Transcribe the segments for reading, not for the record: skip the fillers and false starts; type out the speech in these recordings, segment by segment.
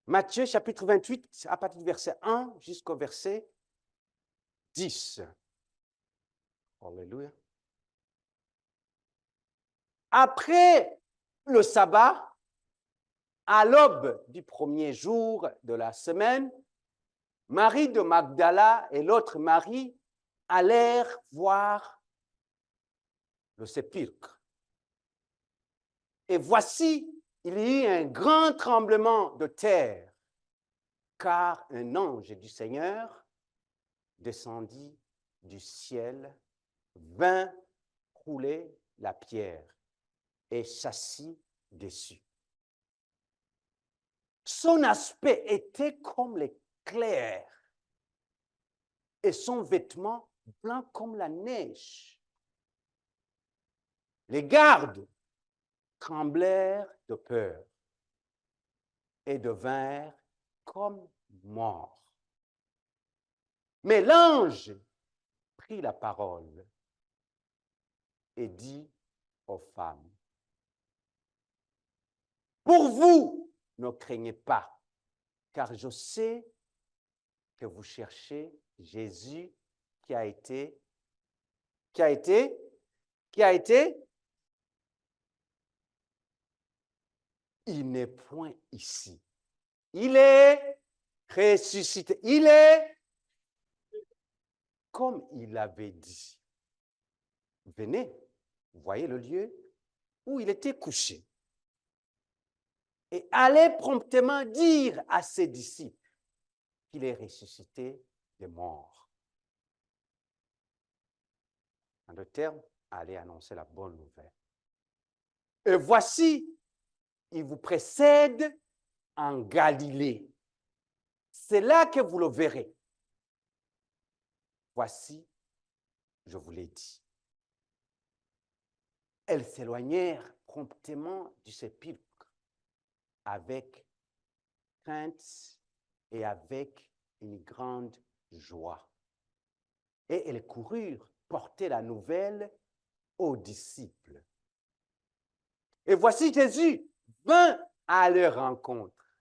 Matthieu chapitre 28, à partir du verset 1 jusqu'au verset 10. Alléluia. Après le sabbat, à l'aube du premier jour de la semaine, Marie de Magdala et l'autre Marie allèrent voir le sépulcre. Et voici, il y eut un grand tremblement de terre, car un ange du Seigneur descendit du ciel, vint rouler la pierre et s'assit dessus. Son aspect était comme l'éclair et son vêtement blanc comme la neige. Les gardes tremblèrent de peur et devinrent comme morts. Mais l'ange prit la parole et dit aux femmes, « Pour vous, ne craignez pas, car je sais que vous cherchez Jésus qui a été, il n'est point ici. Il est ressuscité. Il est comme il avait dit. Venez, voyez le lieu où il était couché. Et allez promptement dire à ses disciples qu'il est ressuscité des morts. En d'autres termes, allez annoncer la bonne nouvelle. Et voici, il vous précède en Galilée. C'est là que vous le verrez. Voici, je vous l'ai dit. Elles s'éloignèrent promptement du sépulcre avec crainte et avec une grande joie. Et elles coururent porter la nouvelle aux disciples. Et voici Jésus vint à leur rencontre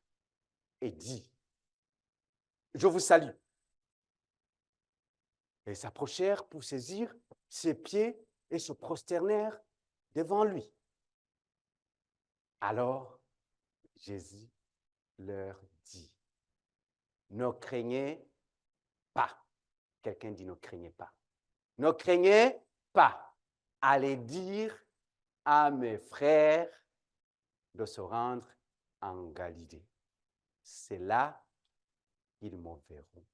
et dit, « Je vous salue. » Ils s'approchèrent pour saisir ses pieds et se prosternèrent devant lui. Alors Jésus leur dit, « Ne craignez pas. » Quelqu'un dit, « Ne craignez pas. » Ne craignez pas. Allez dire à mes frères de se rendre en Galilée. C'est là qu'ils me verront.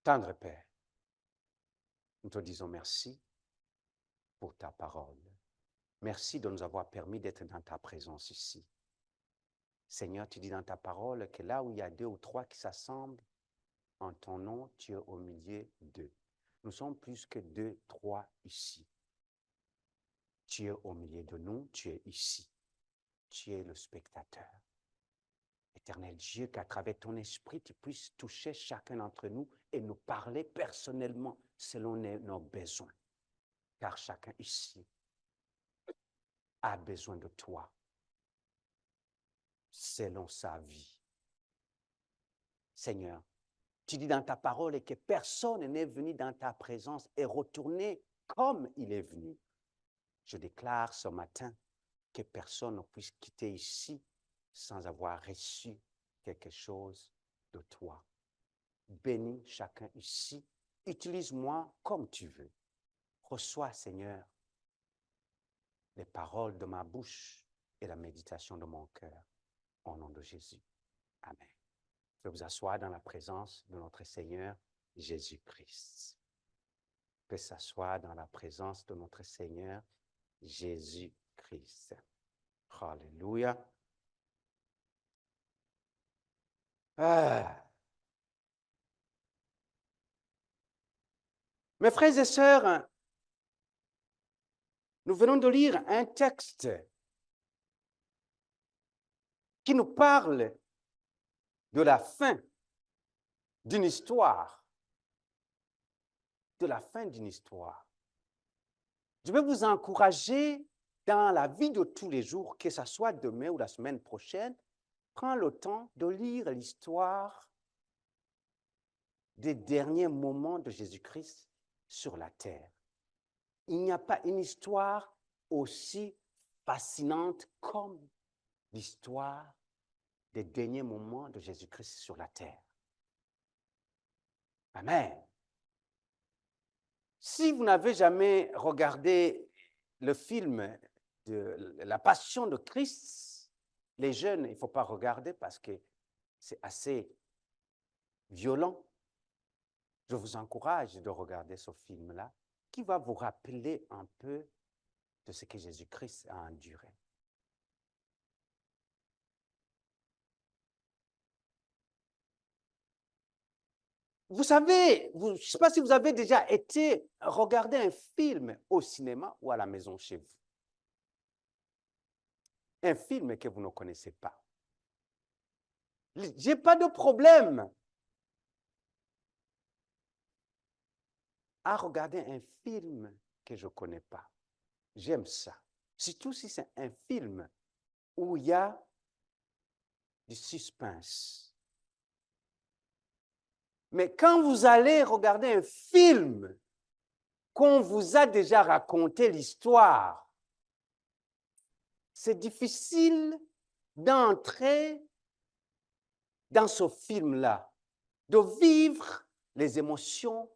Tendre Père, nous te disons merci pour ta parole. Merci de nous avoir permis d'être dans ta présence ici. Seigneur, tu dis dans ta parole que là où il y a 2 ou 3 qui s'assemblent, en ton nom, tu es au milieu d'eux. Nous sommes plus que 2, 3 ici. Tu es au milieu de nous, tu es ici. Tu es le spectateur. Éternel Dieu, qu'à travers ton esprit, tu puisses toucher chacun d'entre nous et nous parler personnellement selon nos besoins. Car chacun ici a besoin de toi, selon sa vie. Seigneur, tu dis dans ta parole que personne n'est venu dans ta présence et retourné comme il est venu. Je déclare ce matin que personne ne puisse quitter ici sans avoir reçu quelque chose de toi. Bénis chacun ici. Utilise-moi comme tu veux. Reçois, Seigneur, les paroles de ma bouche et la méditation de mon cœur. Au nom de Jésus. Amen. Je vais vous asseoir dans la présence de notre Seigneur Jésus-Christ. Que ça soit dans la présence de notre Seigneur Jésus-Christ. Alléluia. Mes frères et sœurs, nous venons de lire un texte qui nous parle de la fin d'une histoire de la fin d'une histoire. Je vais vous encourager dans la vie de tous les jours, que ce soit demain ou la semaine prochaine, prends le temps de lire l'histoire des derniers moments de Jésus-Christ sur la terre. Il n'y a pas une histoire aussi fascinante comme l'histoire des derniers moments de Jésus-Christ sur la terre. Amen. Si vous n'avez jamais regardé le film de La Passion de Christ, les jeunes, il ne faut pas regarder parce que c'est assez violent. Je vous encourage de regarder ce film-là qui va vous rappeler un peu de ce que Jésus-Christ a enduré. Vous savez, je ne sais pas si vous avez déjà été regarder un film au cinéma ou à la maison chez vous. Un film que vous ne connaissez pas. Je n'ai pas de problème à regarder un film que je ne connais pas. J'aime ça. Surtout si c'est un film où il y a du suspense. Mais quand vous allez regarder un film qu'on vous a déjà raconté l'histoire, c'est difficile d'entrer dans ce film-là, de vivre les émotions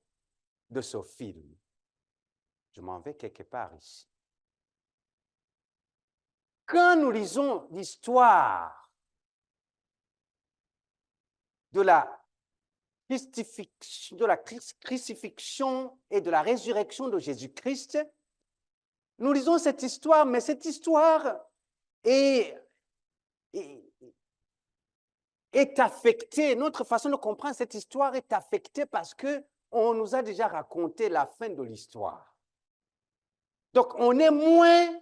de ce film. Je m'en vais quelque part ici. Quand nous lisons l'histoire de la crucifixion et de la résurrection de Jésus-Christ, nous lisons cette histoire, mais cette histoire est affectée, notre façon de comprendre cette histoire est affectée parce qu'on nous a déjà raconté la fin de l'histoire. Donc, on est moins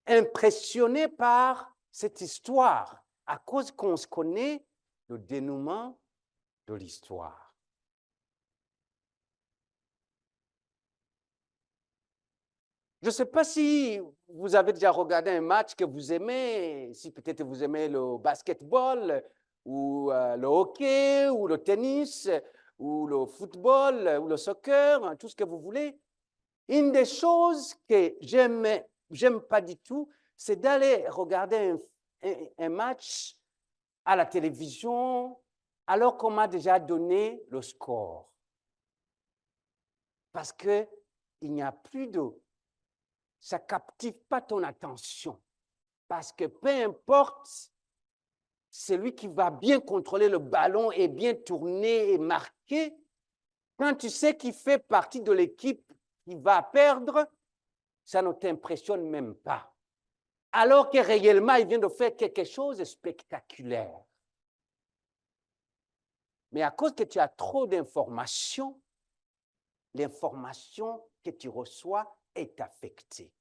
impressionné par cette histoire à cause qu'on se connaît le dénouement de l'histoire. Je ne sais pas si vous avez déjà regardé un match que vous aimez, si peut-être vous aimez le basketball ou le hockey ou le tennis ou le football ou le soccer, tout ce que vous voulez. Une des choses que j'aime pas du tout, c'est d'aller regarder un match à la télévision alors qu'on m'a déjà donné le score. Parce qu'il n'y a plus de... Ça ne captive pas ton attention. Parce que peu importe, celui qui va bien contrôler le ballon et bien tourner et marquer, quand tu sais qu'il fait partie de l'équipe qui va perdre, ça ne t'impressionne même pas. Alors que réellement, il vient de faire quelque chose de spectaculaire. Mais à cause que tu as trop d'informations, l'information que tu reçois est affectée.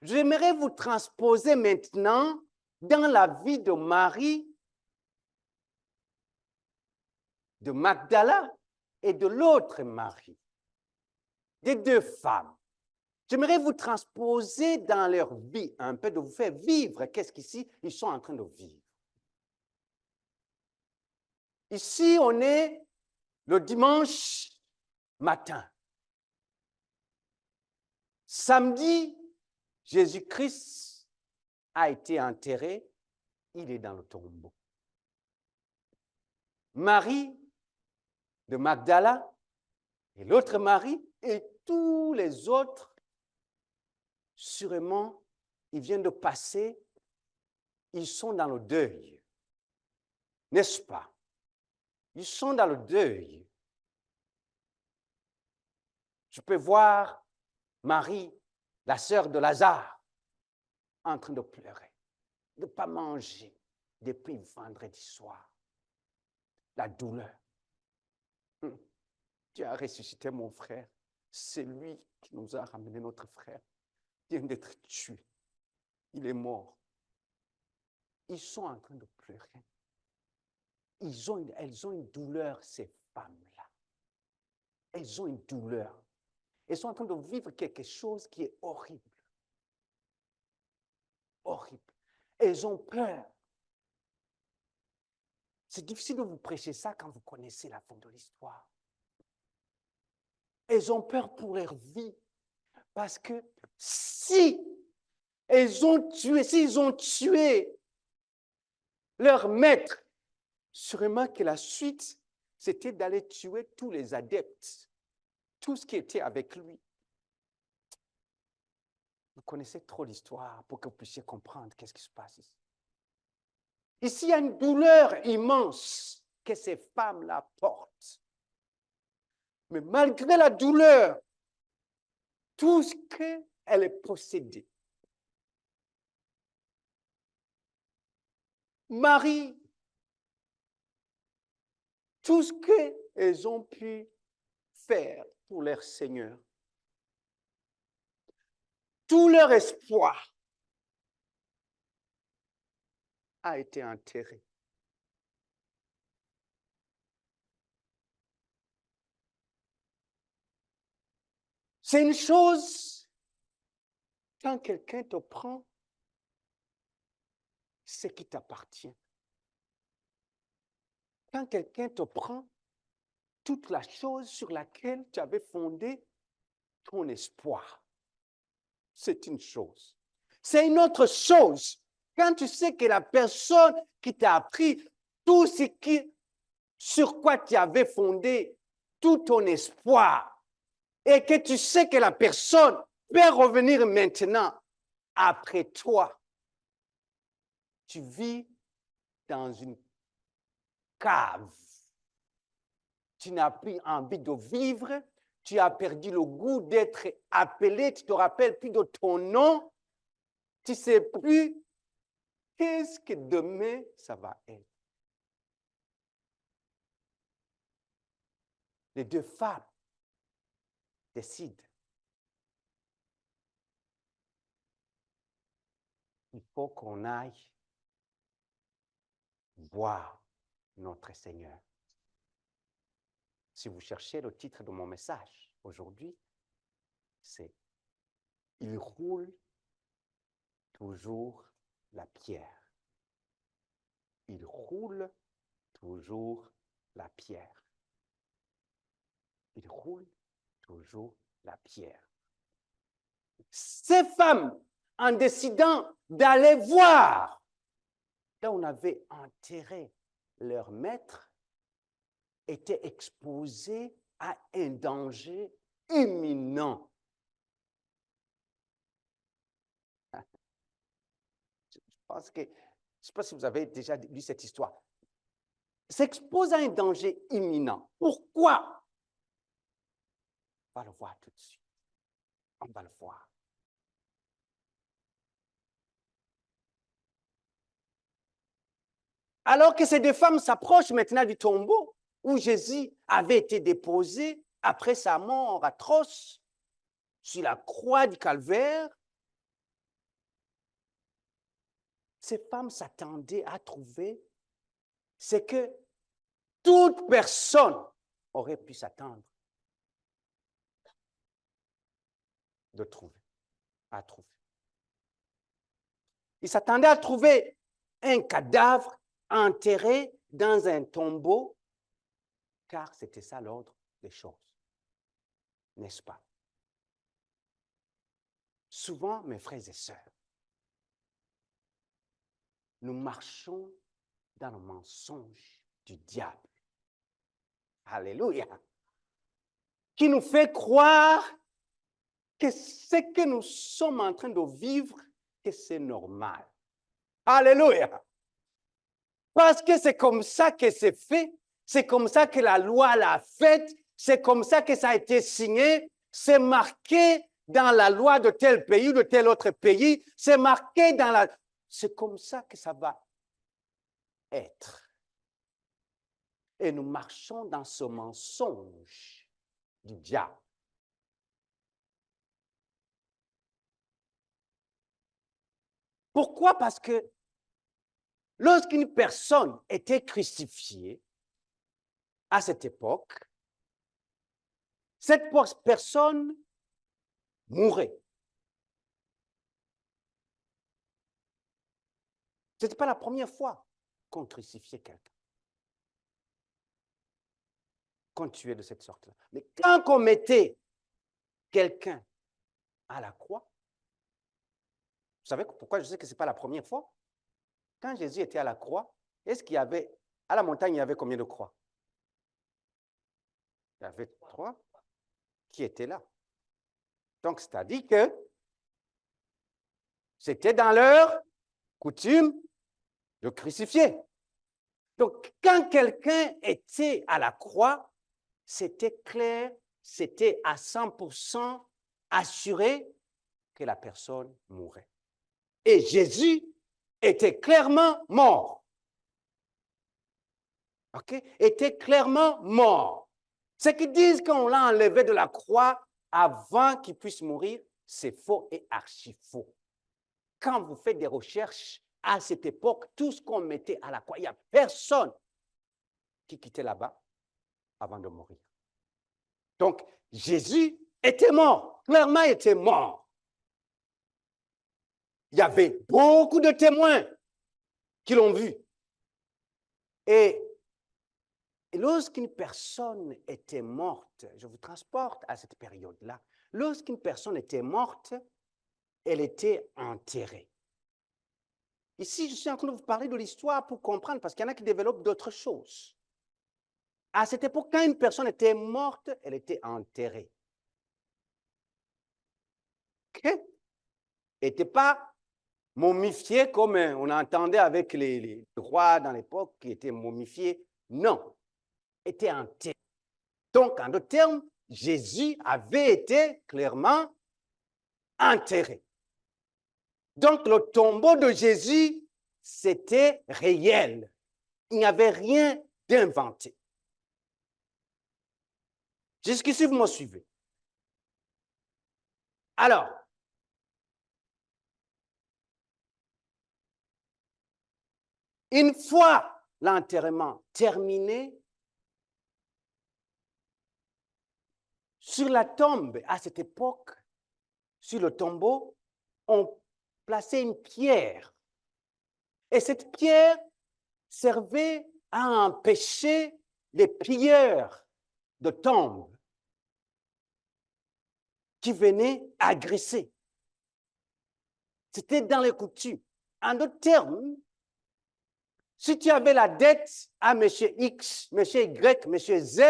J'aimerais vous transposer maintenant dans la vie de Marie, de Magdala et de l'autre Marie, des deux femmes. J'aimerais vous transposer dans leur vie, un peu de vous faire vivre qu'est-ce qu'ici ils sont en train de vivre. Ici, on est le dimanche matin. Samedi, Jésus-Christ a été enterré, il est dans le tombeau. Marie de Magdala et l'autre Marie et tous les autres, sûrement, ils viennent de passer, ils sont dans le deuil. N'est-ce pas? Ils sont dans le deuil. Je peux voir Marie, la sœur de Lazare, en train de pleurer, de ne pas manger depuis vendredi soir. La douleur. Tu as ressuscité mon frère. C'est lui qui nous a ramené notre frère. Il vient d'être tué. Il est mort. Ils sont en train de pleurer. Elles ont une douleur, ces femmes-là. Elles ont une douleur. Elles sont en train de vivre quelque chose qui est horrible. Horrible. Elles ont peur. C'est difficile de vous prêcher ça quand vous connaissez la fin de l'histoire. Elles ont peur pour leur vie. Parce que si s'ils ont tué leur maître, sûrement que la suite, c'était d'aller tuer tous les adeptes, tout ce qui était avec lui. Vous connaissez trop l'histoire pour que vous puissiez comprendre qu'est-ce qui se passe ici. Ici, il y a une douleur immense que ces femmes-là portent. Mais malgré la douleur, tout ce qu'elle est possédée. Marie, tout ce qu'elles ont pu faire pour leur Seigneur, tout leur espoir a été enterré. C'est une chose, quand quelqu'un te prend ce qui t'appartient. Quand quelqu'un te prend toute la chose sur laquelle tu avais fondé ton espoir, c'est une chose. C'est une autre chose quand tu sais que la personne qui t'a appris tout ce sur quoi tu avais fondé tout ton espoir et que tu sais que la personne peut revenir maintenant après toi. Tu vis dans une cave. Tu n'as plus envie de vivre. Tu as perdu le goût d'être appelé. Tu ne te rappelles plus de ton nom. Tu ne sais plus qu'est-ce que demain ça va être. Les deux femmes décident. Il faut qu'on aille voir notre Seigneur. Si vous cherchez le titre de mon message aujourd'hui, c'est « Il roule toujours la pierre ». Il roule toujours la pierre. Il roule toujours la pierre. Ces femmes, en décidant d'aller voir, là on avait enterré leur maître, étaient exposées à un danger imminent. Je pense que, je ne sais pas si vous avez déjà lu cette histoire, s'expose à un danger imminent. Pourquoi? On va le voir tout de suite. On va le voir. Alors que ces deux femmes s'approchent maintenant du tombeau où Jésus avait été déposé après sa mort atroce sur la croix du calvaire, ces femmes s'attendaient à trouver ce que toute personne aurait pu s'attendre de trouver, à trouver. Ils s'attendaient à trouver un cadavre enterré dans un tombeau, car c'était ça l'ordre des choses, n'est-ce pas? Souvent, mes frères et sœurs, nous marchons dans le mensonge du diable. Alléluia. Qui nous fait croire que ce que nous sommes en train de vivre, que c'est normal. Alléluia. Parce que c'est comme ça que c'est fait, c'est comme ça que la loi l'a faite, c'est comme ça que ça a été signé, c'est marqué dans la loi de tel pays ou de tel autre pays, c'est marqué dans la... C'est comme ça que ça va être. Et nous marchons dans ce mensonge du diable. Pourquoi? Parce que lorsqu'une personne était crucifiée à cette époque, cette personne mourait. Ce n'était pas la première fois qu'on crucifiait quelqu'un, qu'on tuait de cette sorte-là. Mais quand on mettait quelqu'un à la croix, vous savez pourquoi je sais que ce n'est pas la première fois? Quand Jésus était à la croix, est-ce qu'il y avait, à la montagne, il y avait combien de croix? Il y avait 3 qui étaient là. Donc, c'est-à-dire que c'était dans leur coutume de crucifier. Donc, quand quelqu'un était à la croix, c'était clair, c'était à 100% assuré que la personne mourrait. Et Jésus était clairement mort. OK? Était clairement mort. Ceux qui disent qu'on l'a enlevé de la croix avant qu'il puisse mourir, c'est faux et archi faux. Quand vous faites des recherches, à cette époque, tout ce qu'on mettait à la croix, il n'y a personne qui quittait là-bas avant de mourir. Donc, Jésus était mort, clairement était mort. Il y avait beaucoup de témoins qui l'ont vu. Et lorsqu'une personne était morte, je vous transporte à cette période-là, lorsqu'une personne était morte, elle était enterrée. Ici, je suis en train de vous parler de l'histoire pour comprendre, parce qu'il y en a qui développent d'autres choses. À cette époque, quand une personne était morte, elle était enterrée. OK? Elle n'était pas momifiée comme on entendait avec les rois dans l'époque qui étaient momifiés. Non, elle était enterrée. Donc, en d'autres termes, Jésus avait été clairement enterré. Donc, le tombeau de Jésus, c'était réel. Il n'y avait rien d'inventé. Jusqu'ici, vous me suivez. Alors, une fois l'enterrement terminé, sur la tombe, à cette époque, sur le tombeau, on plaçait une pierre. Et cette pierre servait à empêcher les pilleurs de tombes qui venaient agresser. C'était dans les coutumes. En d'autres termes, si tu avais la dette à M. X, M. Y, M. Z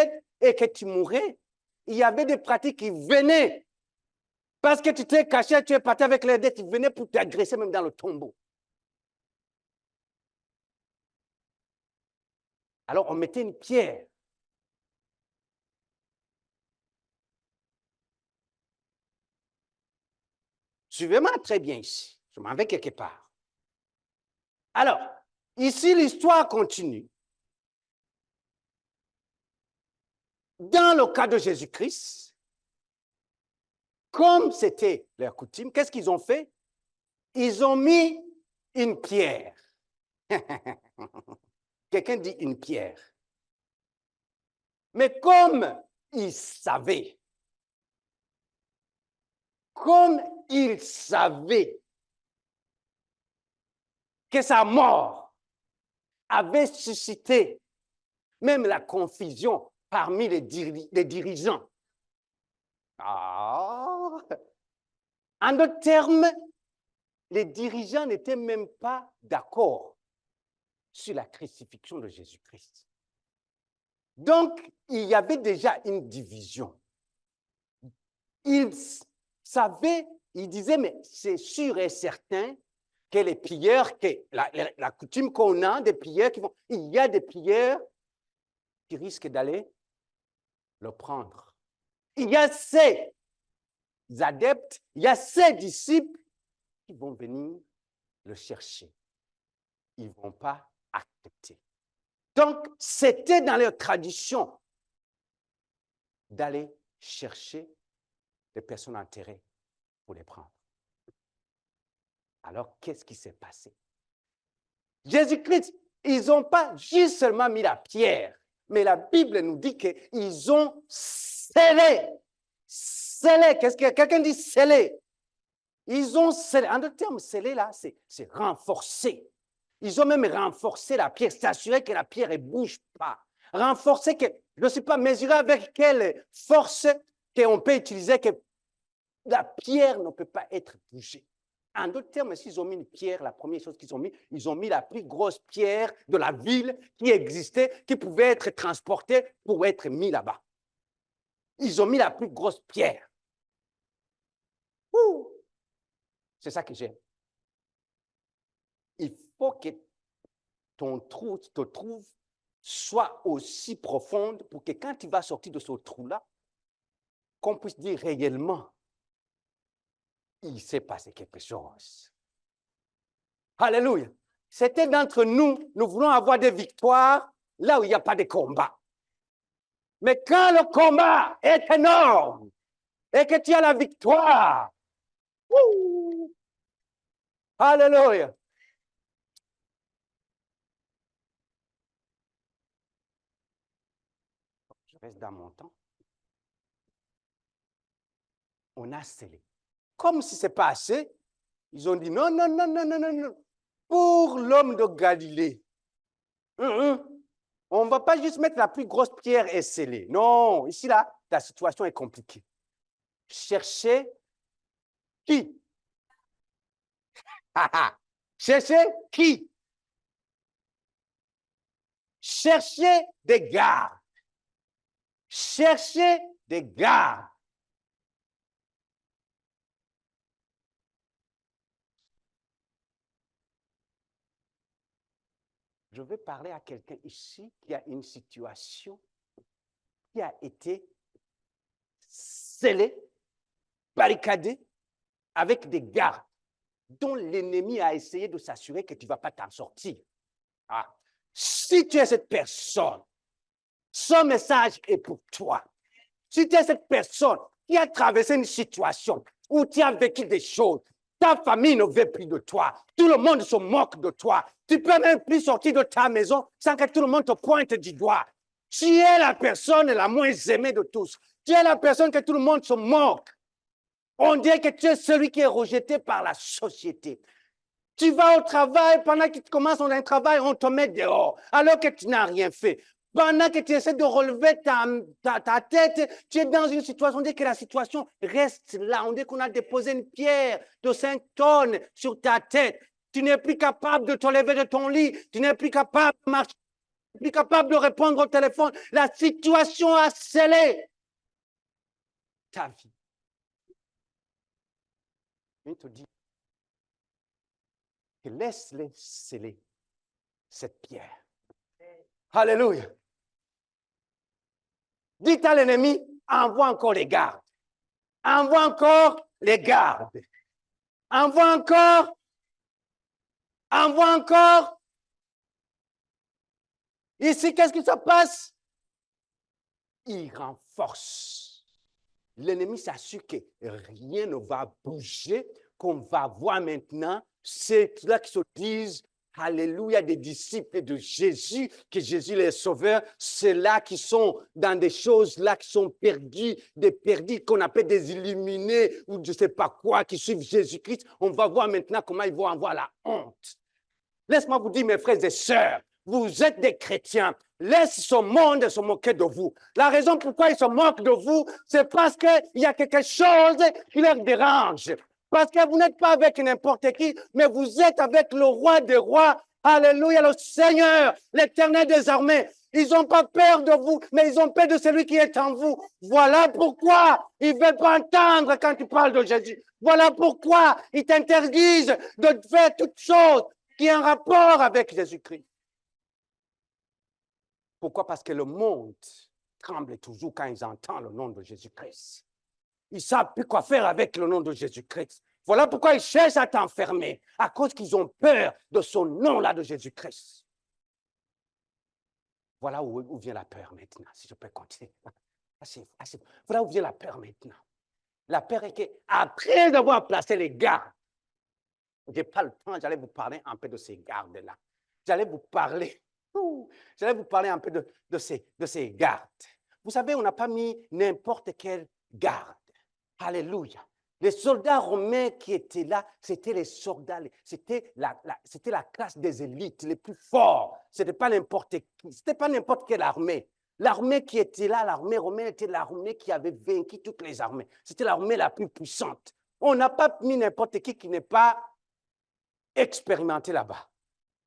et que tu mourais, il y avait des pratiques qui venaient. Parce que tu t'es caché, tu es parti avec les dettes, ils venaient pour t'agresser même dans le tombeau. Alors on mettait une pierre. Suivez-moi très bien ici. Je m'en vais quelque part. Alors, ici, l'histoire continue. Dans le cas de Jésus-Christ, comme c'était leur coutume, qu'est-ce qu'ils ont fait? Ils ont mis une pierre. Quelqu'un dit une pierre. Mais comme ils savaient que sa mort avait suscité même la confusion parmi les dirigeants. En d'autres termes, les dirigeants n'étaient même pas d'accord sur la crucifixion de Jésus-Christ. Donc, il y avait déjà une division. Ils savaient, ils disaient, mais c'est sûr et certain que les prières, que la coutume qu'on a des prières qui vont, il y a des prières qui risquent d'aller le prendre. Il y a ces adeptes, il y a ces disciples qui vont venir le chercher. Ils ne vont pas accepter. Donc, c'était dans leur tradition d'aller chercher les personnes enterrées pour les prendre. Alors, qu'est-ce qui s'est passé? Jésus-Christ, ils n'ont pas juste seulement mis la pierre, mais la Bible nous dit qu'ils ont scellé. Scellé. Qu'est-ce que quelqu'un dit scellé? Ils ont scellé. En d'autres termes, scellé là, c'est renforcé. Ils ont même renforcé la pierre, s'assurer que la pierre ne bouge pas. Renforcer que, je ne sais pas, mesurer avec quelle force qu'on peut utiliser que la pierre ne peut pas être bougée. En d'autres termes, s'ils ont mis une pierre, la première chose qu'ils ont mis, ils ont mis la plus grosse pierre de la ville qui existait, qui pouvait être transportée pour être mis là-bas. Ils ont mis la plus grosse pierre. C'est ça que j'aime. Il faut que ton trou te trouve soit aussi profonde pour que quand tu vas sortir de ce trou-là, qu'on puisse dire réellement, il s'est passé quelque chose. Alléluia. Certains d'entre nous, nous voulons avoir des victoires là où il n'y a pas de combat. Mais quand le combat est énorme et que tu as la victoire, alléluia. Je reste dans mon temps. On a scellé. Comme si ce n'est pas assez, ils ont dit non, non, non, non, non, non, non. Pour l'homme de Galilée, on ne va pas juste mettre la plus grosse pierre et sceller. Non, ici, là, la situation est compliquée. Cherchez qui? Cherchez qui? Cherchez des gardes. Cherchez des gardes. Je veux parler à quelqu'un ici qui a une situation qui a été scellée, barricadée avec des gardes dont l'ennemi a essayé de s'assurer que tu ne vas pas t'en sortir. Ah. Si tu es cette personne, son message est pour toi. Si tu es cette personne qui a traversé une situation où tu as vécu des choses, ta famille ne veut plus de toi, tout le monde se moque de toi, tu ne peux même plus sortir de ta maison sans que tout le monde te pointe du doigt. Tu es la personne la moins aimée de tous. Tu es la personne que tout le monde se moque. On dirait que tu es celui qui est rejeté par la société. Tu vas au travail, pendant que tu commences un travail, on te met dehors, alors que tu n'as rien fait. Pendant que tu essaies de relever ta tête, tu es dans une situation, on dit que la situation reste là. On dit qu'on a déposé une pierre de 5 tonnes sur ta tête. Tu n'es plus capable de te lever de ton lit. Tu n'es plus capable de marcher. Tu n'es plus capable de répondre au téléphone. La situation a scellé ta vie. Il te dit que laisse-les sceller cette pierre. Alléluia. Dites à l'ennemi, envoie encore les gardes. Envoie encore les gardes. Envoie encore. Envoie encore. Ici, qu'est-ce qui se passe? Il renforce. L'ennemi s'assure que rien ne va bouger, qu'on va voir maintenant ceux-là qui se disent alléluia, des disciples de Jésus, que Jésus est sauveur, ceux-là qui sont dans des choses là qui sont perdues, des perdus qu'on appelle des illuminés ou je ne sais pas quoi, qui suivent Jésus-Christ. On va voir maintenant comment ils vont avoir la honte. Laisse-moi vous dire, mes frères et sœurs, vous êtes des chrétiens. Laisse ce monde se moquer de vous. La raison pourquoi ils se moquent de vous, c'est parce qu'il y a quelque chose qui leur dérange. Parce que vous n'êtes pas avec n'importe qui, mais vous êtes avec le roi des rois. Alléluia, le Seigneur, l'Éternel des armées. Ils n'ont pas peur de vous, mais ils ont peur de celui qui est en vous. Voilà pourquoi ils ne veulent pas entendre quand tu parles de Jésus. Voilà pourquoi ils t'interdisent de faire toutes choses qui ont un rapport avec Jésus-Christ. Pourquoi? Parce que le monde tremble toujours quand ils entendent le nom de Jésus-Christ. Ils ne savent plus quoi faire avec le nom de Jésus-Christ. Voilà pourquoi ils cherchent à t'enfermer, à cause qu'ils ont peur de ce nom-là de Jésus-Christ. Voilà où vient la peur maintenant, si je peux continuer. Voilà où vient la peur maintenant. La peur est qu'après avoir placé les gardes, je n'ai pas le temps, j'allais vous parler un peu de ces gardes-là. J'allais vous parler un peu de ces gardes. Vous savez, on n'a pas mis n'importe quelle garde. Alléluia. Les soldats romains qui étaient là, c'était les soldats, c'était la classe des élites, les plus forts. Ce n'était pas n'importe qui, c'était pas n'importe quelle armée. L'armée qui était là, l'armée romaine était l'armée qui avait vaincu toutes les armées. C'était l'armée la plus puissante. On n'a pas mis n'importe qui n'est pas expérimenté là-bas.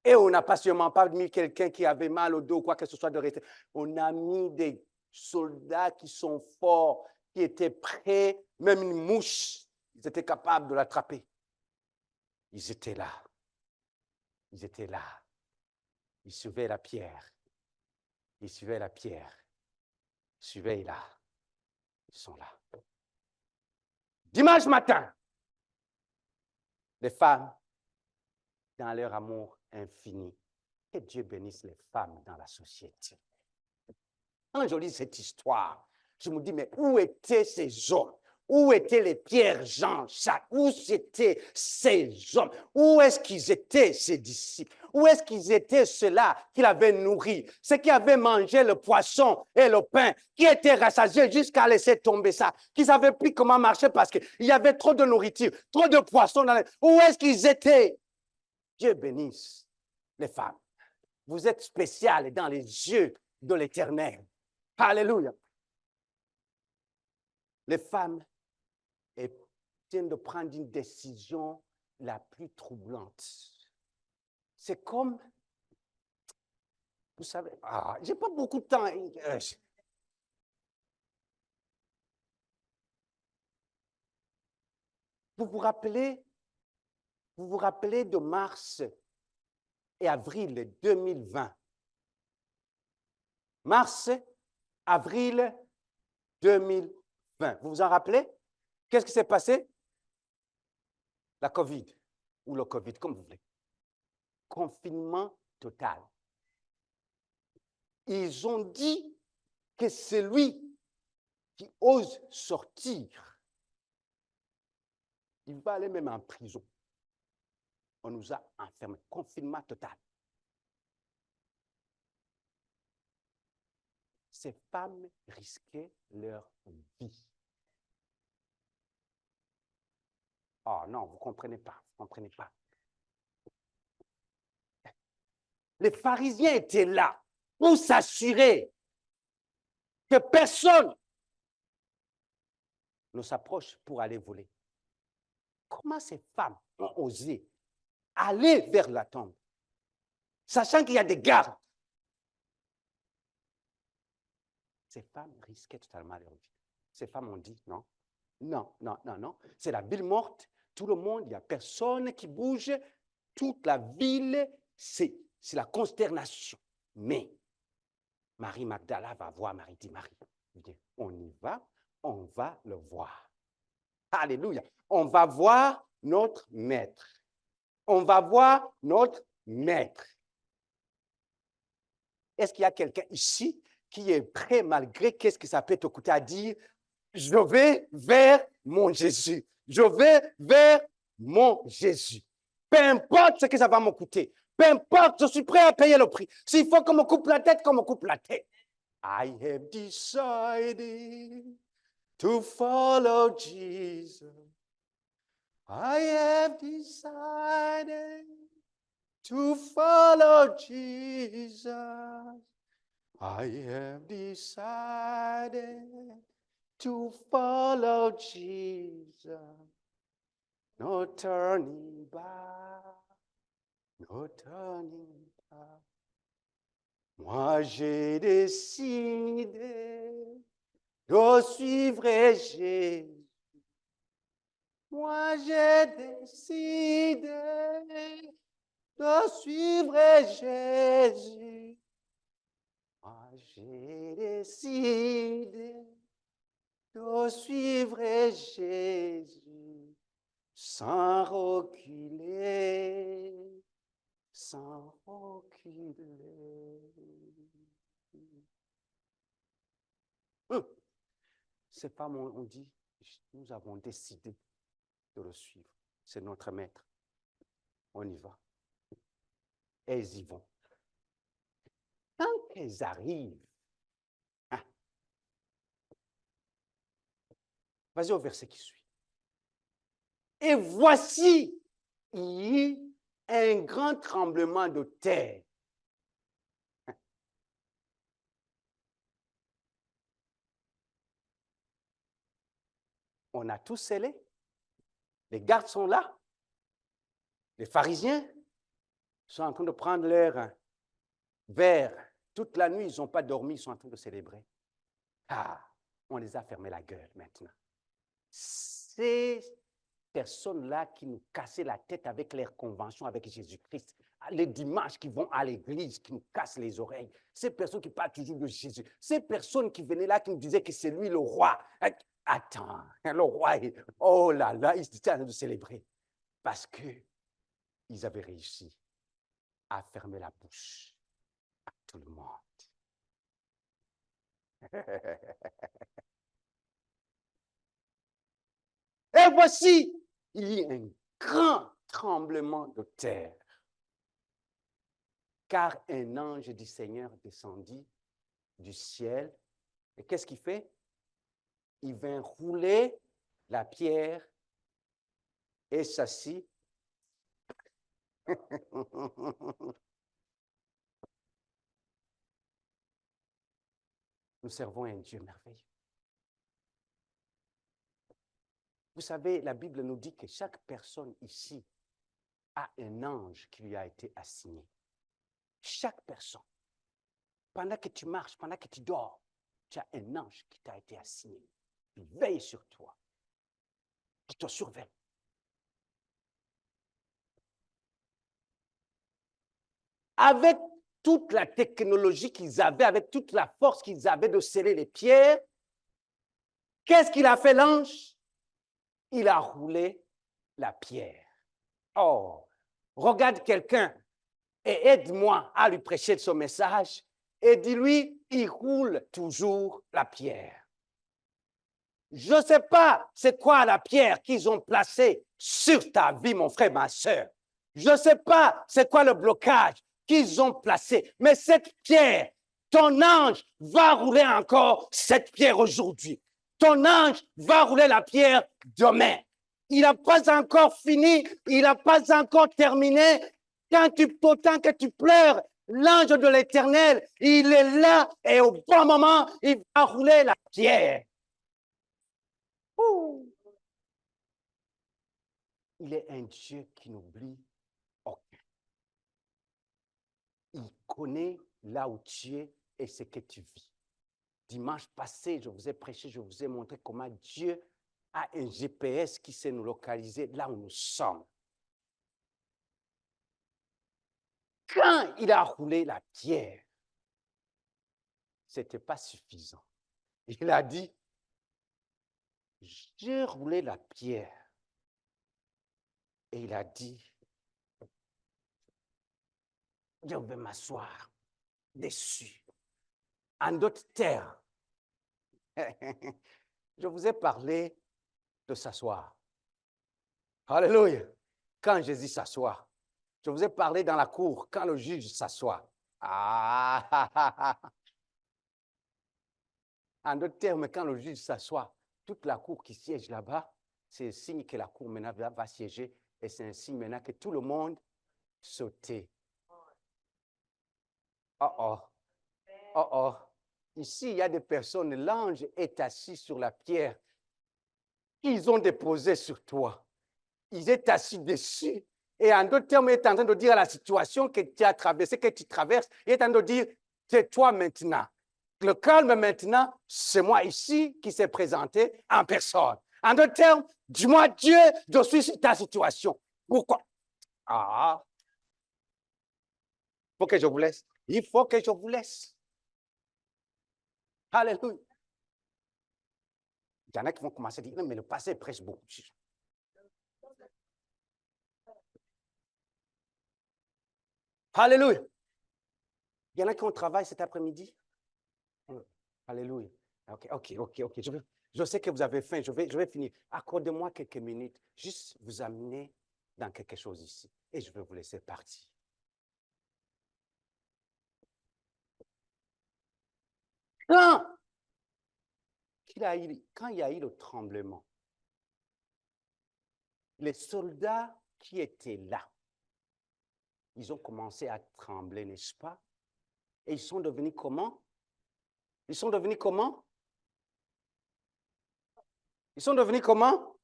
Et on n'a pas sûrement pas mis quelqu'un qui avait mal au dos ou quoi que ce soit de rester. On a mis des soldats qui sont forts, qui étaient prêts, même une mouche, ils étaient capables de l'attraper. Ils étaient là. Ils étaient là. Ils suivaient la pierre. Ils suivaient la pierre. Ils suivaient là. Ils sont là. Dimanche matin, les femmes, dans leur amour infini, que Dieu bénisse les femmes dans la société. Quand je lis cette histoire, je me dis, mais où étaient ces hommes? Où étaient les Pierre, Jean, Jacques? Où étaient ces hommes? Où est-ce qu'ils étaient, ces disciples? Où est-ce qu'ils étaient ceux-là qu'il avait nourris? Ceux qui avaient mangé le poisson et le pain, qui étaient rassasiés jusqu'à laisser tomber ça, qui ne savaient plus comment marcher parce qu'il y avait trop de nourriture, trop de poissons dans les... Où est-ce qu'ils étaient? Dieu bénisse les femmes. Vous êtes spéciales dans les yeux de l'Éternel. Alléluia. Les femmes viennent de prendre une décision la plus troublante. C'est comme, vous savez, j'ai pas beaucoup de temps. Vous vous rappelez de mars et avril 2020. Mars, avril 2020. Vous vous en rappelez? Qu'est-ce qui s'est passé? La COVID, ou le COVID, comme vous voulez. Confinement total. Ils ont dit que celui qui ose sortir, il va aller même en prison. On nous a enfermés. Confinement total. Ces femmes risquaient leur vie. Oh non, vous ne comprenez pas, vous ne comprenez pas. Les pharisiens étaient là pour s'assurer que personne ne s'approche pour aller voler. Comment ces femmes ont osé aller vers la tombe, sachant qu'il y a des gardes? Ces femmes risquaient totalement leur vie. Ces femmes ont dit non, non, non, non, non. C'est la ville morte, tout le monde, il n'y a personne qui bouge, toute la ville, c'est la consternation. Mais Marie Magdala va voir Marie, dit Marie, on y va, on va le voir. Alléluia. On va voir notre maître. On va voir notre maître. Est-ce qu'il y a quelqu'un ici qui est prêt, malgré qu'est-ce que ça peut te coûter, à dire, je vais vers mon Jésus. Je vais vers mon Jésus. Peu importe ce que ça va me coûter. Peu importe, je suis prêt à payer le prix. S'il faut qu'on me coupe la tête, qu'on me coupe la tête. I have decided to follow Jesus. I have decided to follow Jesus. I have decided to follow Jesus. No turning back, no turning back. Moi, j'ai décidé de suivre Jésus. Moi, j'ai décidé de suivre Jésus. Moi, j'ai décidé de suivre Jésus sans reculer, sans reculer. Ces femmes ont dit, nous avons décidé de le suivre. C'est notre maître. On y va. Elles y vont. Quand elles arrivent, Vas-y au verset qui suit. Et voici, il y eut un grand tremblement de terre. On a tous scellé. Les gardes sont là. Les pharisiens sont en train de prendre leur verre. Toute la nuit, ils n'ont pas dormi, ils sont en train de célébrer. Ah, on les a fermé la gueule maintenant. Ces personnes-là qui nous cassaient la tête avec leurs conventions avec Jésus-Christ, les dimanches qui vont à l'église, qui nous cassent les oreilles, ces personnes qui parlent toujours de Jésus, ces personnes qui venaient là, qui nous disaient que c'est lui le roi. Attends, le roi, oh là là, ils étaient en train de célébrer parce qu'ils avaient réussi à fermer la bouche à tout le monde. Et voici, il y a un grand tremblement de terre, car un ange du Seigneur descendit du ciel. Et qu'est-ce qu'il fait? Il vint rouler la pierre et s'assit. Nous servons un Dieu merveilleux. Vous savez, la Bible nous dit que chaque personne ici a un ange qui lui a été assigné. Chaque personne. Pendant que tu marches, pendant que tu dors, tu as un ange qui t'a été assigné. Il veille sur toi. Il te surveille. Avec toute la technologie qu'ils avaient, avec toute la force qu'ils avaient de sceller les pierres, qu'est-ce qu'il a fait l'ange? Il a roulé la pierre. Oh, regarde quelqu'un et aide-moi à lui prêcher son message et dis-lui, il roule toujours la pierre. Je ne sais pas c'est quoi la pierre qu'ils ont placée sur ta vie, mon frère, ma soeur. Je ne sais pas c'est quoi le blocage qu'ils ont placé, mais cette pierre, ton ange va rouler encore cette pierre aujourd'hui. Ton ange va rouler la pierre demain. Il n'a pas encore fini, il n'a pas encore terminé. Autant que tu pleures, l'ange de l'Éternel, il est là et au bon moment, il va rouler la pierre. Il est un Dieu qui n'oublie aucun. Il connaît là où tu es et ce que tu vis. Dimanche passé, je vous ai prêché, je vous ai montré comment Dieu a un GPS qui sait nous localiser là où nous sommes. Quand il a roulé la pierre, ce n'était pas suffisant. Il a dit, j'ai roulé la pierre. Et il a dit, je vais m'asseoir dessus. En d'autres termes, je vous ai parlé de s'asseoir. Alléluia. Quand Jésus s'assoit, je vous ai parlé dans la cour, quand le juge s'assoit. En d'autres termes, quand le juge s'assoit, toute la cour qui siège là-bas, c'est un signe que la cour maintenant va siéger et c'est un signe maintenant que tout le monde se tait. Oh oh, oh oh. Ici, il y a des personnes, l'ange est assis sur la pierre qu'ils ont déposée sur toi. Il est assis dessus. Et en d'autres termes, il est en train de dire à la situation que tu as traversée, que tu traverses, il est en train de dire, c'est toi maintenant. Le calme maintenant, c'est moi ici qui s'est présenté en personne. En d'autres termes, dis-moi Dieu, je suis sur ta situation. Pourquoi? Ah, il faut que je vous laisse. Il faut que je vous laisse. Alléluia. Il y en a qui vont commencer à dire, non, mais le passé prêche beaucoup. Alléluia. Il y en a qui ont travaillé cet après-midi. Alléluia. Ok. Je sais que vous avez faim. Je vais finir. Accordez-moi quelques minutes. Juste vous amener dans quelque chose ici. Et je vais vous laisser partir. Quand quand il y a eu le tremblement, les soldats qui étaient là, ils ont commencé à trembler, n'est-ce pas? Et ils sont devenus comment? Ils sont devenus comment? Ils sont devenus comment?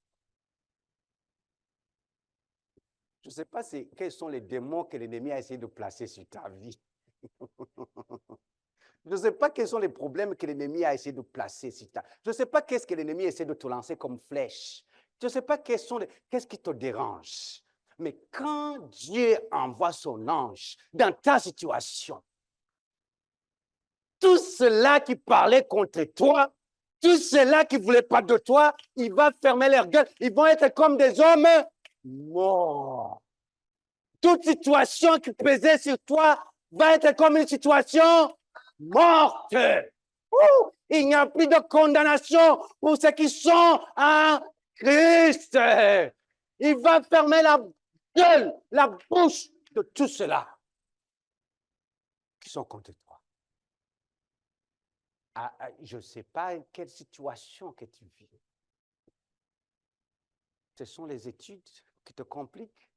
Je ne sais pas quels sont les démons que l'ennemi a essayé de placer sur ta vie. Je ne sais pas quels sont les problèmes que l'ennemi a essayé de placer sur ta vie. Je ne sais pas qu'est-ce que l'ennemi essaie de te lancer comme flèche. Je ne sais pas qu'est-ce qui te dérange. Mais quand Dieu envoie son ange dans ta situation, tout cela qui parlait contre toi, tout cela qui ne voulait pas de toi, il va fermer leur gueule. Ils vont être comme des hommes morts. Toute situation qui pesait sur toi va être comme une situation morte. Il n'y a plus de condamnation pour ceux qui sont en Christ. Il va fermer la gueule, la bouche de tout cela qui sont contre toi. Je ne sais pas quelle situation que tu vis. Ce sont les études qui te compliquent.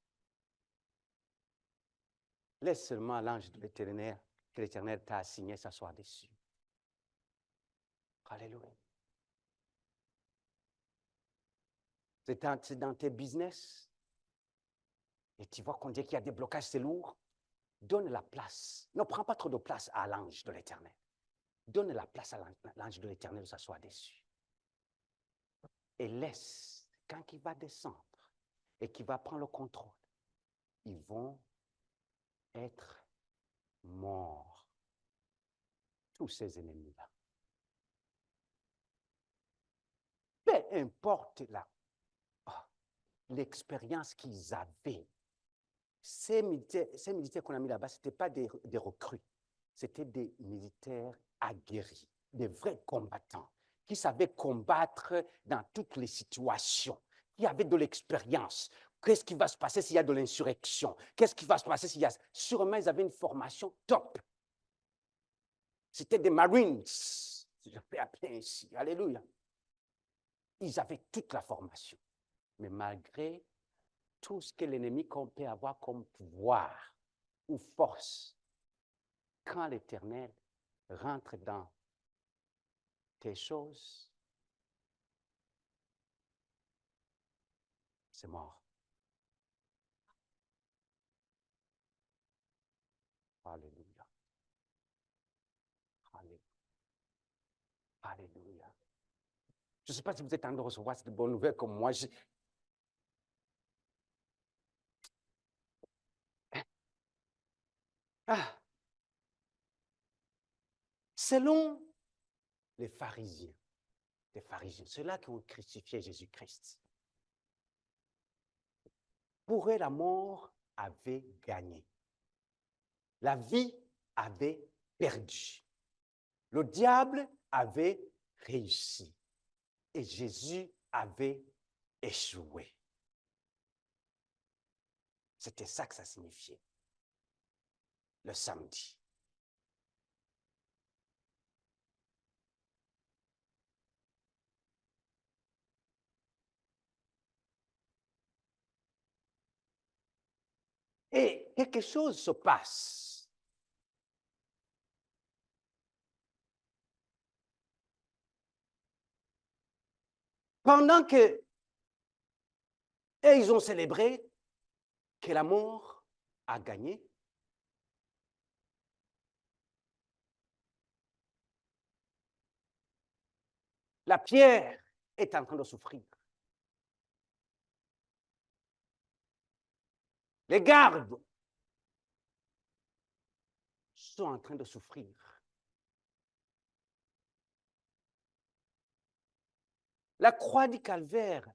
Laisse seulement l'ange de l'Éternel, que l'Éternel t'a assigné, s'asseoir dessus. Alléluia. C'est dans tes business. Et tu vois qu'on dit qu'il y a des blocages, c'est lourd. Donne la place. Ne prends pas trop de place à l'ange de l'Éternel. Donne la place à l'ange de l'Éternel de s'asseoir dessus. Et laisse, quand il va descendre et qu'il va prendre le contrôle, ils vont être morts. Tous ces ennemis-là. Peu importe l'expérience qu'ils avaient. Ces militaires qu'on a mis là-bas, ce n'étaient pas des recrues. C'était des militaires aguerris, des vrais combattants, qui savaient combattre dans toutes les situations, qui avaient de l'expérience. Qu'est-ce qui va se passer s'il y a de l'insurrection? Qu'est-ce qui va se passer s'il y a... Sûrement, ils avaient une formation top. C'était des Marines, si je peux appeler ainsi. Alléluia. Ils avaient toute la formation. Mais malgré tout ce que l'ennemi peut avoir comme pouvoir ou force, quand l'Éternel rentre dans tes choses, c'est mort. Alléluia. Alléluia. Alléluia. Je ne sais pas si vous êtes en train de recevoir cette bonne nouvelle comme moi. Selon les pharisiens, ceux-là qui ont crucifié Jésus-Christ, pour eux, la mort avait gagné. La vie avait perdu. Le diable avait réussi. Et Jésus avait échoué. C'était ça que ça signifiait. Le samedi. Et quelque chose se passe. Pendant que ils ont célébré que la mort a gagné, la pierre est en train de souffrir. Les gardes sont en train de souffrir. La croix du calvaire,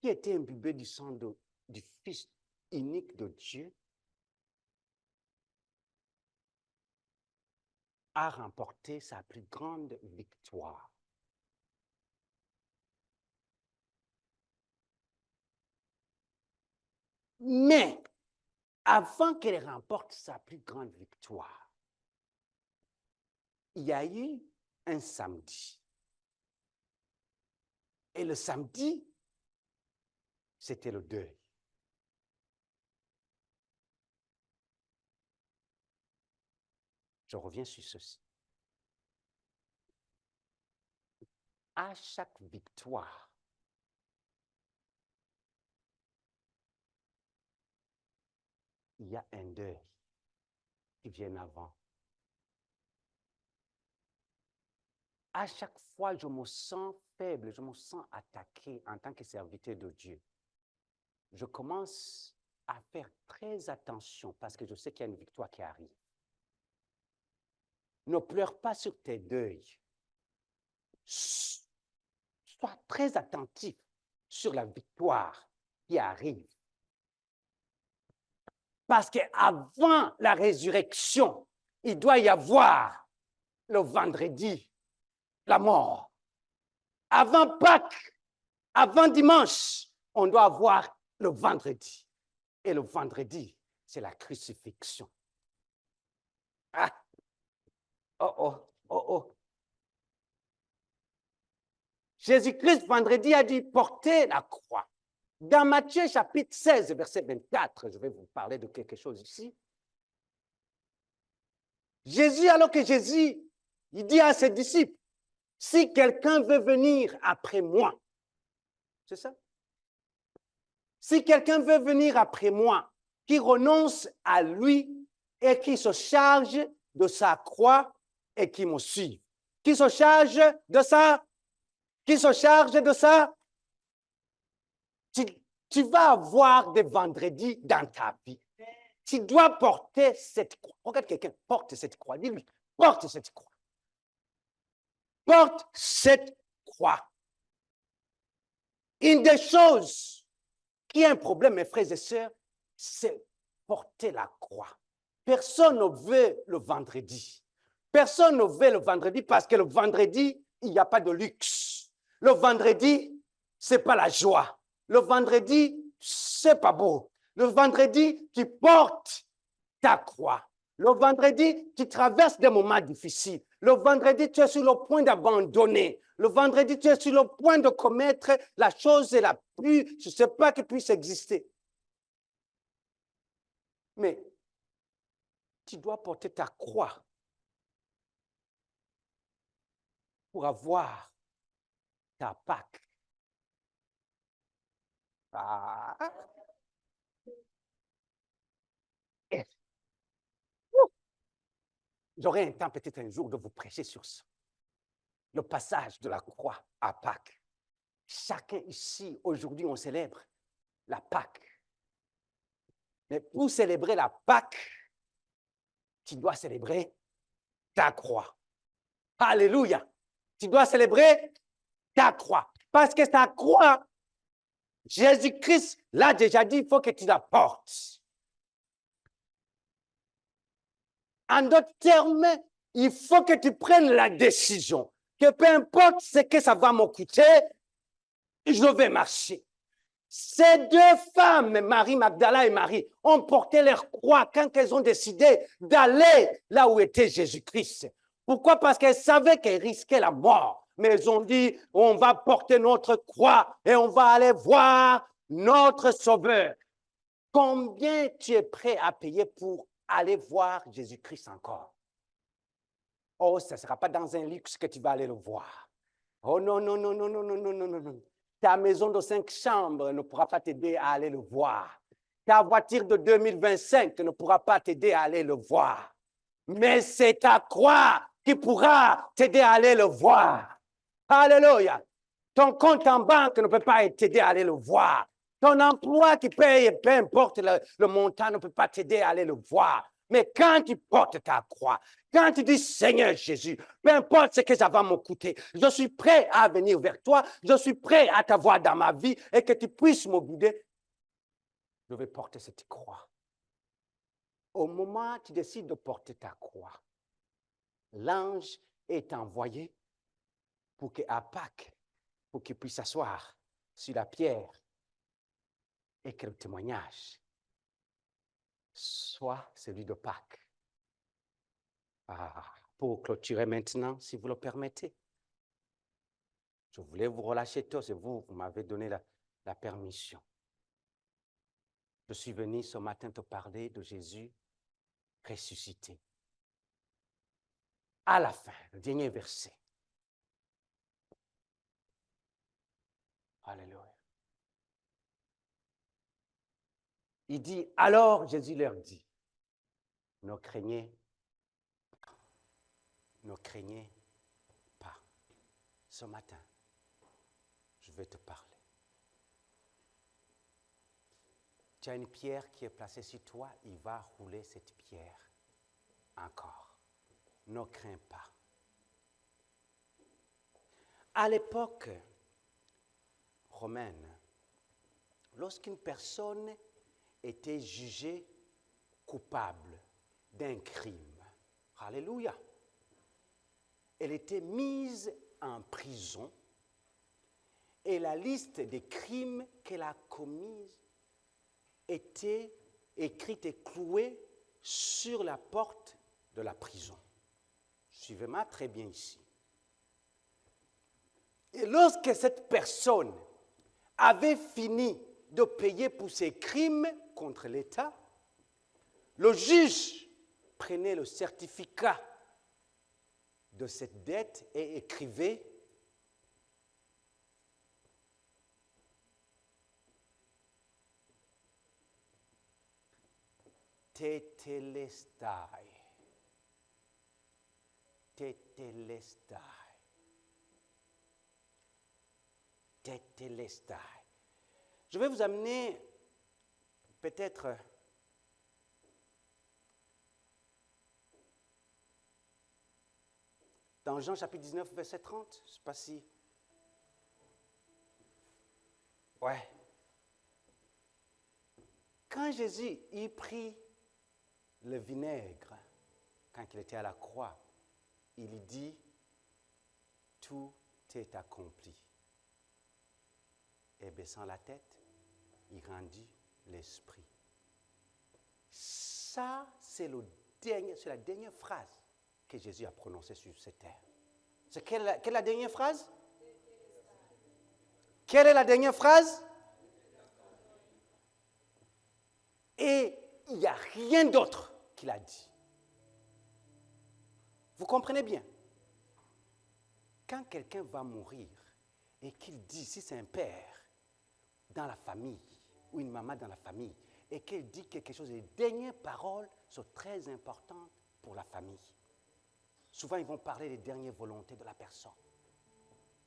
qui était imbibée du sang du Fils unique de Dieu, a remporté sa plus grande victoire. Mais avant qu'elle remporte sa plus grande victoire, il y a eu un samedi. Et le samedi, c'était le deuil. Je reviens sur ceci. À chaque victoire, il y a un deuil qui vient avant. À chaque fois, je me sens faible, je me sens attaqué en tant que serviteur de Dieu. Je commence à faire très attention parce que je sais qu'il y a une victoire qui arrive. Ne pleure pas sur tes deuils. Sois très attentif sur la victoire qui arrive. Parce qu'avant la résurrection, il doit y avoir le vendredi, la mort. Avant Pâques, avant dimanche, on doit avoir le vendredi. Et le vendredi, c'est la crucifixion. Ah! Oh, oh, oh, oh. Jésus-Christ, vendredi, a dit portez la croix. Dans Matthieu chapitre 16, verset 24, je vais vous parler de quelque chose ici. Jésus, il dit à ses disciples, si quelqu'un veut venir après moi, c'est ça? Si quelqu'un veut venir après moi, qui renonce à lui et qui se charge de sa croix et qui me suit. Qui se charge de ça? Qui se charge de ça? Tu vas avoir des vendredis dans ta vie. Tu dois porter cette croix. Regarde quelqu'un, porte cette croix. Dis-lui, porte cette croix. Porte cette croix. Une des choses qui est un problème, mes frères et sœurs, c'est porter la croix. Personne ne veut le vendredi. Personne ne veut le vendredi parce que le vendredi, il n'y a pas de luxe. Le vendredi, ce n'est pas la joie. Le vendredi, c'est pas beau. Le vendredi, tu portes ta croix. Le vendredi, tu traverses des moments difficiles. Le vendredi, tu es sur le point d'abandonner. Le vendredi, tu es sur le point de commettre la chose la plus, je ne sais pas, qui puisse exister. Mais tu dois porter ta croix pour avoir ta Pâque. Ah. J'aurai un temps peut-être un jour de vous prêcher sur ça. Le passage de la croix à Pâques. Chacun ici, aujourd'hui, on célèbre la Pâque. Mais pour célébrer la Pâque, tu dois célébrer ta croix. Alléluia. Tu dois célébrer ta croix. Parce que ta croix, Jésus-Christ l'a déjà dit, il faut que tu la portes. En d'autres termes, il faut que tu prennes la décision que peu importe ce que ça va me coûter, je vais marcher. Ces deux femmes, Marie Magdala et Marie, ont porté leur croix quand elles ont décidé d'aller là où était Jésus-Christ. Pourquoi? Parce qu'elles savaient qu'elles risquaient la mort. Mais elles ont dit, on va porter notre croix et on va aller voir notre Sauveur. Combien tu es prêt à payer pour aller voir Jésus-Christ encore? Oh, ce ne sera pas dans un luxe que tu vas aller le voir. Oh non, non, non, non, non, non, non, non, non, non. Ta maison de 5 chambres ne pourra pas t'aider à aller le voir. Ta voiture de 2025 ne pourra pas t'aider à aller le voir. Mais c'est ta croix qui pourra t'aider à aller le voir. Alléluia. Ton compte en banque ne peut pas t'aider à aller le voir. Ton emploi qui paye, peu importe le montant, ne peut pas t'aider à aller le voir. Mais quand tu portes ta croix, quand tu dis Seigneur Jésus, peu importe ce que ça va me coûter, je suis prêt à venir vers toi, je suis prêt à t'avoir dans ma vie et que tu puisses me guider, je vais porter cette croix. Au moment où tu décides de porter ta croix, l'ange est envoyé pour qu'à Pâques, pour qu'il puisse s'asseoir sur la pierre et que le témoignage soit celui de Pâques. Ah, pour clôturer maintenant, si vous le permettez. Je voulais vous relâcher tous et vous m'avez donné la permission. Je suis venu ce matin te parler de Jésus ressuscité. À la fin, le dernier verset. Alléluia. Il dit, alors Jésus leur dit, ne craignez pas. Ce matin, je vais te parler. Tu as une pierre qui est placée sur toi, il va rouler cette pierre encore. Ne crains pas. À l'époque romaine, lorsqu'une personne était jugée coupable d'un crime, alléluia, elle était mise en prison et la liste des crimes qu'elle a commis était écrite et clouée sur la porte de la prison. Suivez-moi très bien ici. Et lorsque cette personne avait fini de payer pour ses crimes contre l'État, le juge prenait le certificat de cette dette et écrivait Tetelestai. Tetelestai. Tetelestai. Je vais vous amener peut-être dans Jean chapitre 19, verset 30. Je ne sais pas si... Ouais. Quand Jésus y prit le vinaigre, quand il était à la croix, il dit, tout est accompli. Et baissant la tête, il rendit l'esprit. Ça, c'est la dernière phrase que Jésus a prononcée sur cette terre. C'est quelle est la dernière phrase? Quelle est la dernière phrase? Et il n'y a rien d'autre qu'il a dit. Vous comprenez bien? Quand quelqu'un va mourir et qu'il dit, si c'est un père dans la famille ou une maman dans la famille, et qu'elle dit quelque chose, les dernières paroles sont très importantes pour la famille. Souvent, ils vont parler des dernières volontés de la personne.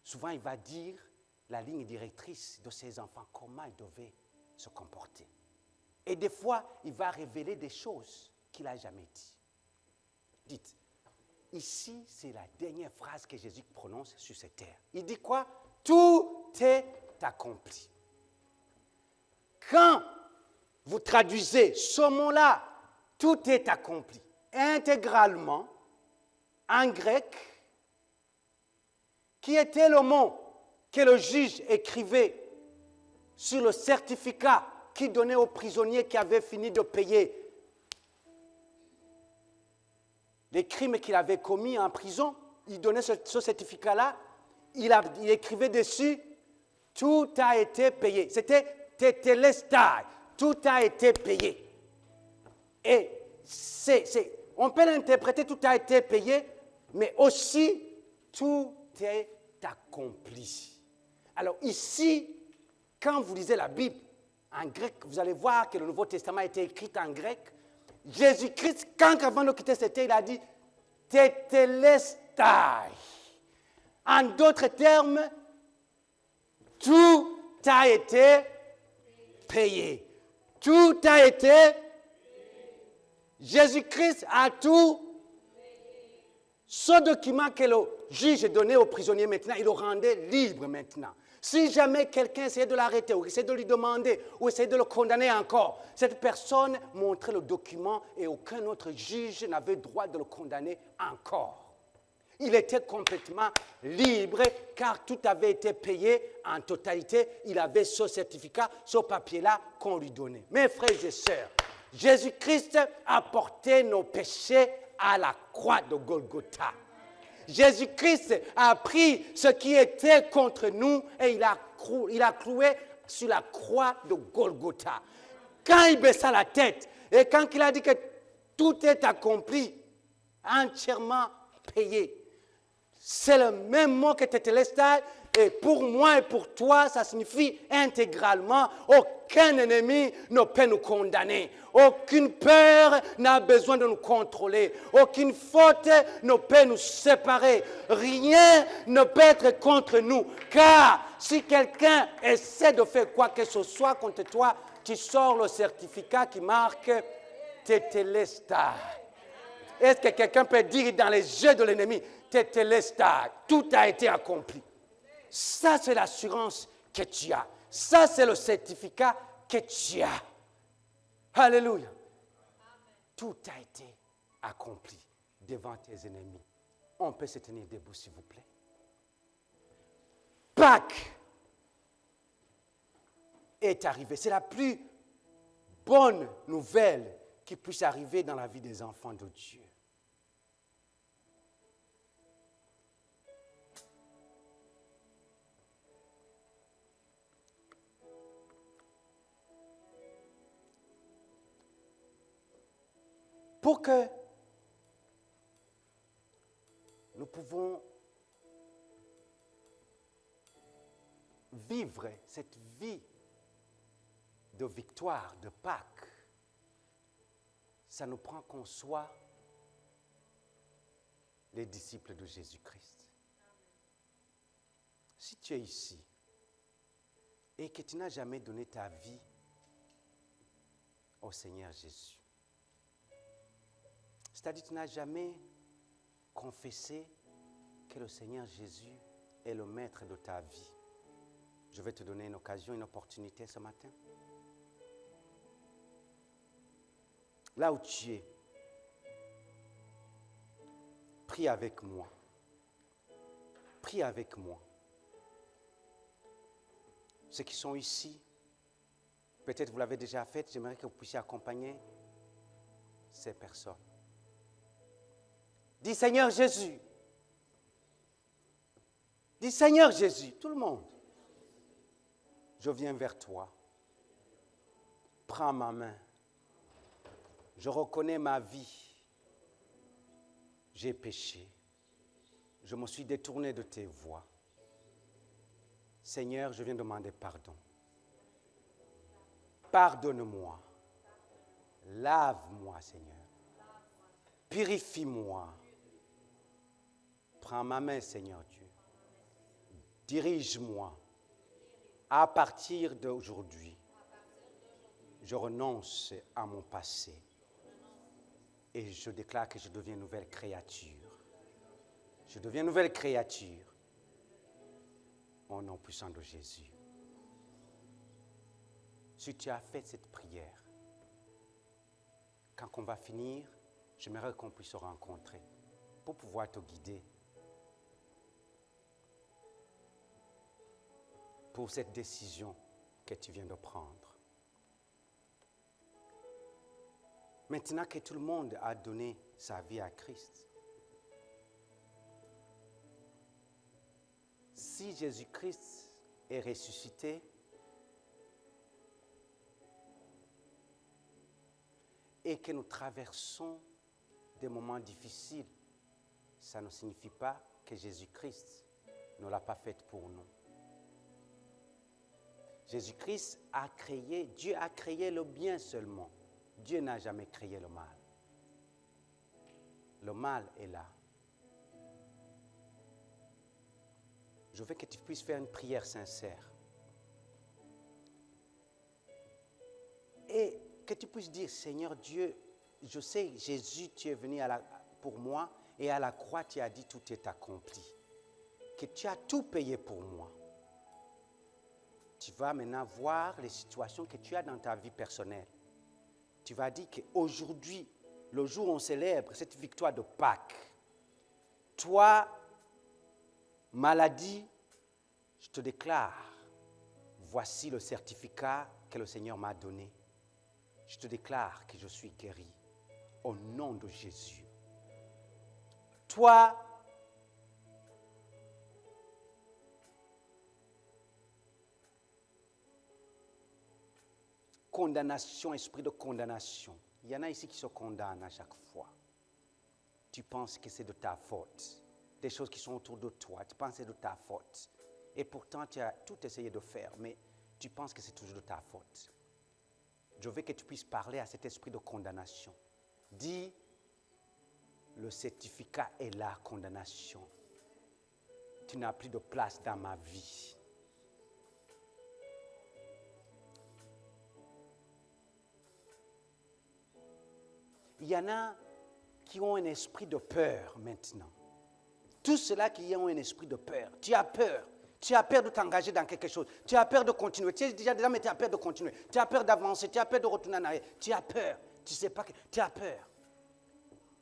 Souvent, il va dire la ligne directrice de ses enfants, comment ils devaient se comporter. Et des fois, il va révéler des choses qu'il n'a jamais dit. Dites, ici, c'est la dernière phrase que Jésus prononce sur cette terre. Il dit quoi? Tout est accompli. Quand vous traduisez ce mot-là, tout est accompli, intégralement, en grec, qui était le mot que le juge écrivait sur le certificat qu'il donnait aux prisonniers qui avaient fini de payer les crimes qu'il avait commis en prison. Il donnait ce certificat-là, il écrivait dessus, tout a été payé. C'était tetelestai, tout a été payé. Et on peut l'interpréter, tout a été payé, mais aussi, tout est accompli. Alors ici, quand vous lisez la Bible en grec, vous allez voir que le Nouveau Testament a été écrit en grec. Jésus-Christ, quand avant de quitter cette terre, il a dit « tetelestai ». En d'autres termes, tout a été payé. Tout a été payé. Jésus-Christ a tout. Ce document que le juge donnait aux prisonniers maintenant, il le rendait libre maintenant. Si jamais quelqu'un essayait de l'arrêter, ou essayait de lui demander, ou essayait de le condamner encore, cette personne montrait le document et aucun autre juge n'avait droit de le condamner encore. Il était complètement libre car tout avait été payé en totalité. Il avait ce certificat, ce papier-là qu'on lui donnait. Mes frères et sœurs, Jésus-Christ a porté nos péchés à la croix de Golgotha. Jésus-Christ a pris ce qui était contre nous et il a cloué sur la croix de Golgotha. Quand il baissa la tête et quand il a dit que tout est accompli, entièrement payé, c'est le même mot que Tetelestai. Et pour moi et pour toi, ça signifie intégralement, aucun ennemi ne peut nous condamner. Aucune peur n'a besoin de nous contrôler. Aucune faute ne peut nous séparer. Rien ne peut être contre nous. Car si quelqu'un essaie de faire quoi que ce soit contre toi, tu sors le certificat qui marque Tetelestai. Est-ce que quelqu'un peut dire dans les yeux de l'ennemi, Tetelestai, tout a été accompli? Ça, c'est l'assurance que tu as. Ça, c'est le certificat que tu as. Alléluia. Tout a été accompli devant tes ennemis. On peut se tenir debout, s'il vous plaît. Pâques est arrivé. C'est la plus bonne nouvelle qui puisse arriver dans la vie des enfants de Dieu. Pour que nous pouvons vivre cette vie de victoire, de Pâques, ça nous prend qu'on soit les disciples de Jésus-Christ. Si tu es ici et que tu n'as jamais donné ta vie au Seigneur Jésus, c'est-à-dire que tu n'as jamais confessé que le Seigneur Jésus est le maître de ta vie. Je vais te donner une occasion, une opportunité ce matin. Là où tu es, prie avec moi. Prie avec moi. Ceux qui sont ici, peut-être vous l'avez déjà fait, j'aimerais que vous puissiez accompagner ces personnes. Dis Seigneur Jésus. Dis Seigneur Jésus, tout le monde. Je viens vers toi. Prends ma main. Je reconnais ma vie. J'ai péché. Je me suis détourné de tes voies. Seigneur, je viens demander pardon. Pardonne-moi. Lave-moi, Seigneur. Purifie-moi. Prends ma main, Seigneur Dieu. Dirige-moi. À partir d'aujourd'hui, je renonce à mon passé et je déclare que je deviens une nouvelle créature. Je deviens une nouvelle créature au nom puissant de Jésus. Si tu as fait cette prière, quand on va finir, j'aimerais qu'on puisse se rencontrer pour pouvoir te guider pour cette décision que tu viens de prendre. Maintenant que tout le monde a donné sa vie à Christ, si Jésus-Christ est ressuscité, et que nous traversons des moments difficiles, ça ne signifie pas que Jésus-Christ ne l'a pas fait pour nous. Jésus-Christ a créé, Dieu a créé le bien seulement. Dieu n'a jamais créé le mal. Le mal est là. Je veux que tu puisses faire une prière sincère. Et que tu puisses dire, Seigneur Dieu, je sais, Jésus, tu es venu pour moi et à la croix, tu as dit tout est accompli. Que tu as tout payé pour moi. Tu vas maintenant voir les situations que tu as dans ta vie personnelle. Tu vas dire qu'aujourd'hui, le jour où on célèbre cette victoire de Pâques, toi, maladie, je te déclare, voici le certificat que le Seigneur m'a donné. Je te déclare que je suis guéri au nom de Jésus. Toi, condamnation, esprit de condamnation. Il y en a ici qui se condamnent à chaque fois. Tu penses que c'est de ta faute. Des choses qui sont autour de toi, tu penses que c'est de ta faute. Et pourtant, tu as tout essayé de faire, mais tu penses que c'est toujours de ta faute. Je veux que tu puisses parler à cet esprit de condamnation. Dis, le certificat est là, condamnation. Tu n'as plus de place dans ma vie. Il y en a qui ont un esprit de peur maintenant. Tous ceux-là qui ont un esprit de peur. Tu as peur. Tu as peur de t'engager dans quelque chose. Tu as peur de continuer. Tu es déjà dedans, mais tu as peur de continuer. Tu as peur d'avancer. Tu as peur de retourner en arrière. Tu as peur. Tu ne sais pas que tu as peur.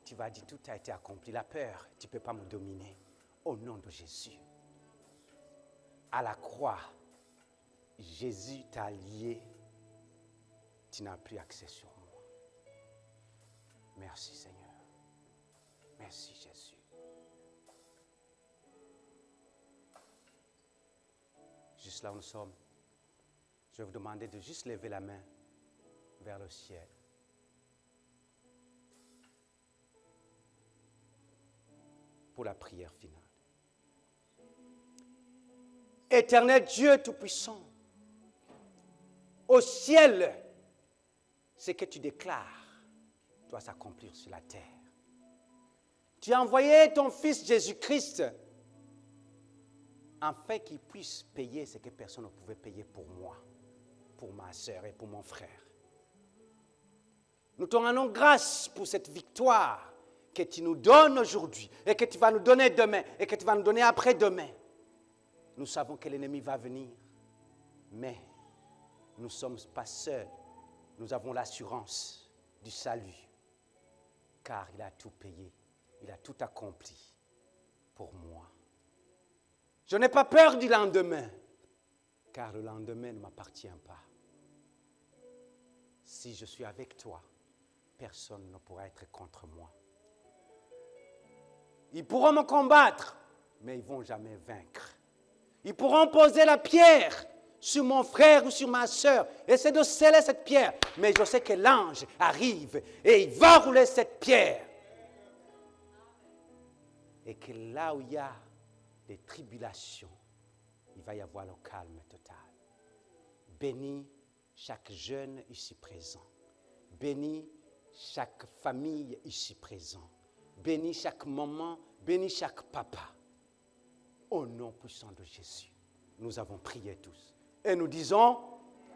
Tu vas dire, tout a été accompli. La peur, tu ne peux pas me dominer. Au nom de Jésus. À la croix, Jésus t'a lié. Tu n'as plus accès sur moi. Merci Seigneur. Merci Jésus. Juste là où nous sommes, je vais vous demander de juste lever la main vers le ciel. Pour la prière finale. Éternel Dieu Tout-Puissant, au ciel, ce que tu déclares doit s'accomplir sur la terre. Tu as envoyé ton Fils Jésus-Christ afin qu'il puisse payer ce que personne ne pouvait payer pour moi, pour ma soeur et pour mon frère. Nous te rendons grâce pour cette victoire que tu nous donnes aujourd'hui et que tu vas nous donner demain et que tu vas nous donner après-demain. Nous savons que l'ennemi va venir, mais nous ne sommes pas seuls. Nous avons l'assurance du salut, car il a tout payé, il a tout accompli pour moi. Je n'ai pas peur du lendemain, car le lendemain ne m'appartient pas. Si je suis avec toi, personne ne pourra être contre moi. Ils pourront me combattre, mais ils ne vont jamais vaincre. Ils pourront poser la pierre sur mon frère ou sur ma soeur, essayer de sceller cette pierre. Mais je sais que l'ange arrive et il va rouler cette pierre. Et que là où il y a des tribulations, il va y avoir le calme total. Bénis chaque jeune ici présent. Bénis chaque famille ici présent. Bénis chaque maman, bénis chaque papa. Au nom puissant de Jésus, nous avons prié tous. Et nous disons,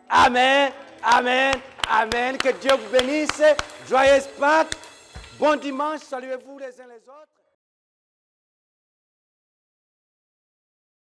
Amen, Amen, Amen. Que Dieu vous bénisse. Joyeuse Pâques. Bon dimanche. Saluez-vous les uns les autres.